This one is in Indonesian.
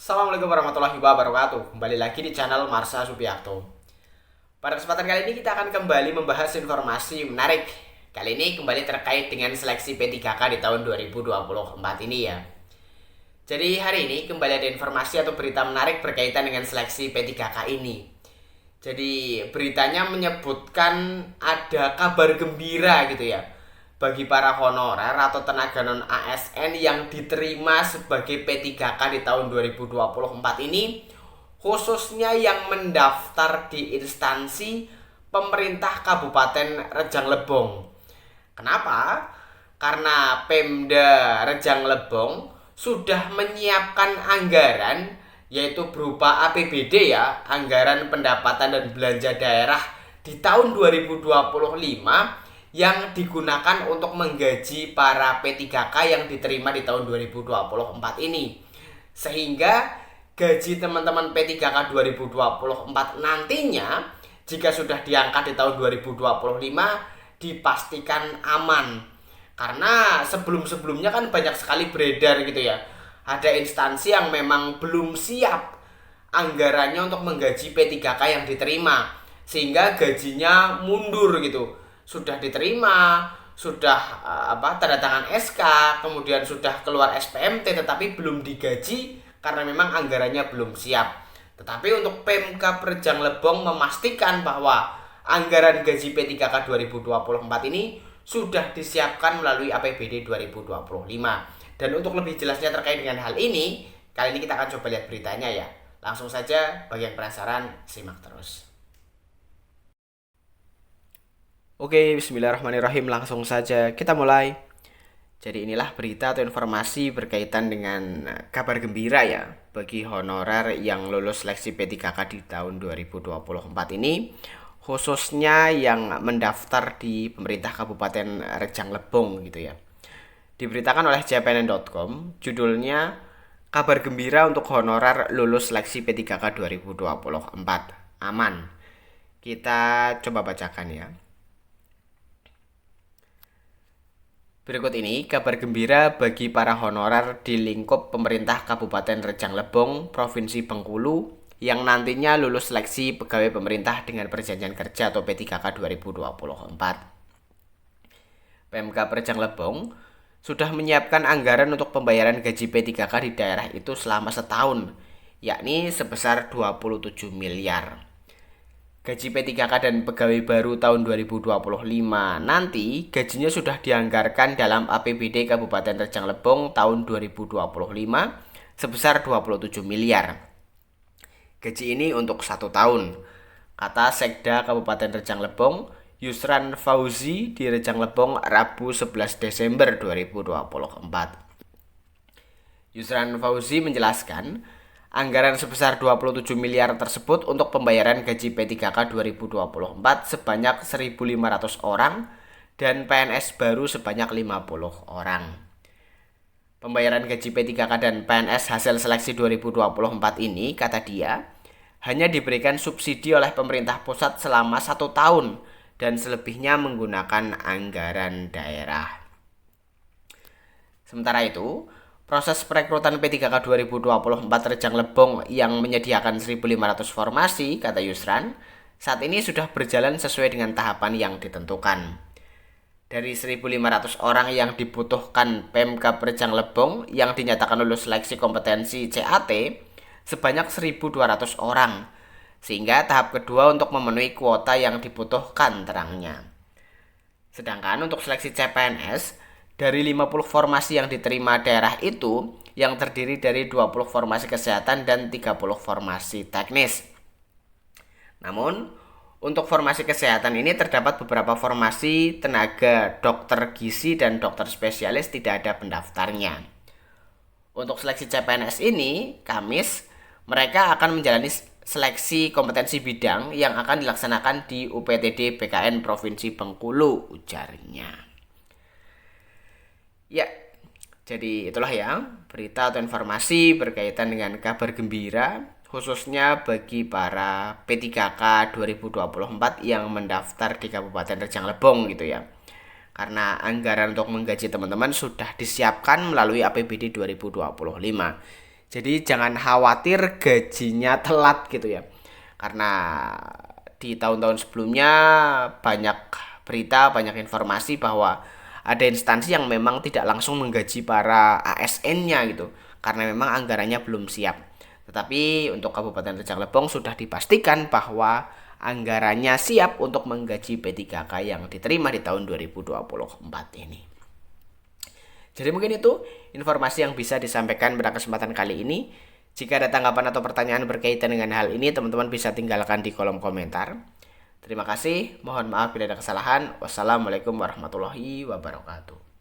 Assalamualaikum warahmatullahi wabarakatuh. Kembali lagi di channel Marsha Subiakto. Pada kesempatan kali ini kita akan kembali membahas informasi menarik. Kali ini kembali terkait dengan seleksi P3K di tahun 2024 ini ya. Jadi hari ini kembali ada informasi atau berita menarik berkaitan dengan seleksi P3K ini. Jadi beritanya menyebutkan ada kabar gembira gitu ya bagi para honorer atau tenaga non ASN yang diterima sebagai P3K di tahun 2024 ini, khususnya yang mendaftar di instansi pemerintah Kabupaten Rejang Lebong. Kenapa? Karena Pemda Rejang Lebong sudah menyiapkan anggaran, yaitu berupa APBD ya, anggaran pendapatan dan belanja daerah di tahun 2025 yang digunakan untuk menggaji para P3K yang diterima di tahun 2024 ini. Sehingga gaji teman-teman P3K 2024 nantinya jika sudah diangkat di tahun 2025 dipastikan aman. Karena sebelum-sebelumnya kan banyak sekali beredar gitu ya. Ada instansi yang memang belum siap anggarannya untuk menggaji P3K yang diterima, sehingga gajinya mundur gitu. Sudah diterima, sudah tanda tangan SK, kemudian sudah keluar SPMT tetapi belum digaji karena memang anggarannya belum siap. Tetapi untuk Pemkab Rejang Lebong memastikan bahwa anggaran gaji P3K 2024 ini sudah disiapkan melalui APBD 2025. Dan untuk lebih jelasnya terkait dengan hal ini, kali ini kita akan coba lihat beritanya ya. Langsung saja, bagi yang penasaran, simak terus. Oke, bismillahirrahmanirrahim. Langsung saja kita mulai. Jadi inilah berita atau informasi berkaitan dengan kabar gembira ya bagi honorer yang lulus seleksi P3K di tahun 2024 ini, khususnya yang mendaftar di pemerintah Kabupaten Rejang Lebong gitu ya. Diberitakan oleh cpnn.com, judulnya kabar gembira untuk honorer lulus seleksi P3K 2024 aman. Kita coba bacakan ya. Berikut ini kabar gembira bagi para honorer di lingkup pemerintah Kabupaten Rejang Lebong, Provinsi Bengkulu yang nantinya lulus seleksi pegawai pemerintah dengan perjanjian kerja atau P3K 2024. Pemkab Rejang Lebong sudah menyiapkan anggaran untuk pembayaran gaji P3K di daerah itu selama setahun, yakni sebesar 27 miliar. Gaji P3K dan pegawai baru tahun 2025 nanti gajinya sudah dianggarkan dalam APBD Kabupaten Rejang Lebong tahun 2025 sebesar 27 miliar. Gaji ini untuk 1 tahun, kata Sekda Kabupaten Rejang Lebong, Yusran Fauzi di Rejang Lebong Rabu 11 Desember 2024. Yusran Fauzi menjelaskan, anggaran sebesar 27 miliar tersebut untuk pembayaran gaji P3K 2024 sebanyak 1.500 orang dan PNS baru sebanyak 50 orang. Pembayaran gaji P3K dan PNS hasil seleksi 2024 ini, kata dia, hanya diberikan subsidi oleh pemerintah pusat selama 1 tahun dan selebihnya menggunakan anggaran daerah. Sementara itu, proses perekrutan P3K 2024 Rejang Lebong yang menyediakan 1.500 formasi, kata Yusran, saat ini sudah berjalan sesuai dengan tahapan yang ditentukan. Dari 1.500 orang yang dibutuhkan Pemkab Rejang Lebong yang dinyatakan lulus seleksi kompetensi CAT, sebanyak 1.200 orang, sehingga tahap kedua untuk memenuhi kuota yang dibutuhkan terangnya. Sedangkan untuk seleksi CPNS, dari 50 formasi yang diterima daerah itu, yang terdiri dari 20 formasi kesehatan dan 30 formasi teknis. Namun, untuk formasi kesehatan ini terdapat beberapa formasi tenaga dokter gizi dan dokter spesialis tidak ada pendaftarnya. Untuk seleksi CPNS ini, Kamis, mereka akan menjalani seleksi kompetensi bidang yang akan dilaksanakan di UPTD BKN Provinsi Bengkulu, ujarnya. Ya, jadi itulah ya berita atau informasi berkaitan dengan kabar gembira khususnya bagi para P3K 2024 yang mendaftar di Kabupaten Rejang Lebong gitu ya. Karena anggaran untuk menggaji teman-teman sudah disiapkan melalui APBD 2025. Jadi jangan khawatir gajinya telat gitu ya. Karena di tahun-tahun sebelumnya banyak berita, banyak informasi bahwa ada instansi yang memang tidak langsung menggaji para ASN-nya gitu. Karena memang anggarannya belum siap. Tetapi untuk Kabupaten Rejang Lebong sudah dipastikan bahwa anggarannya siap untuk menggaji P3K yang diterima di tahun 2024 ini. Jadi mungkin itu informasi yang bisa disampaikan pada kesempatan kali ini. Jika ada tanggapan atau pertanyaan berkaitan dengan hal ini, teman-teman bisa tinggalkan di kolom komentar. Terima kasih, mohon maaf bila ada kesalahan. Wassalamualaikum warahmatullahi wabarakatuh.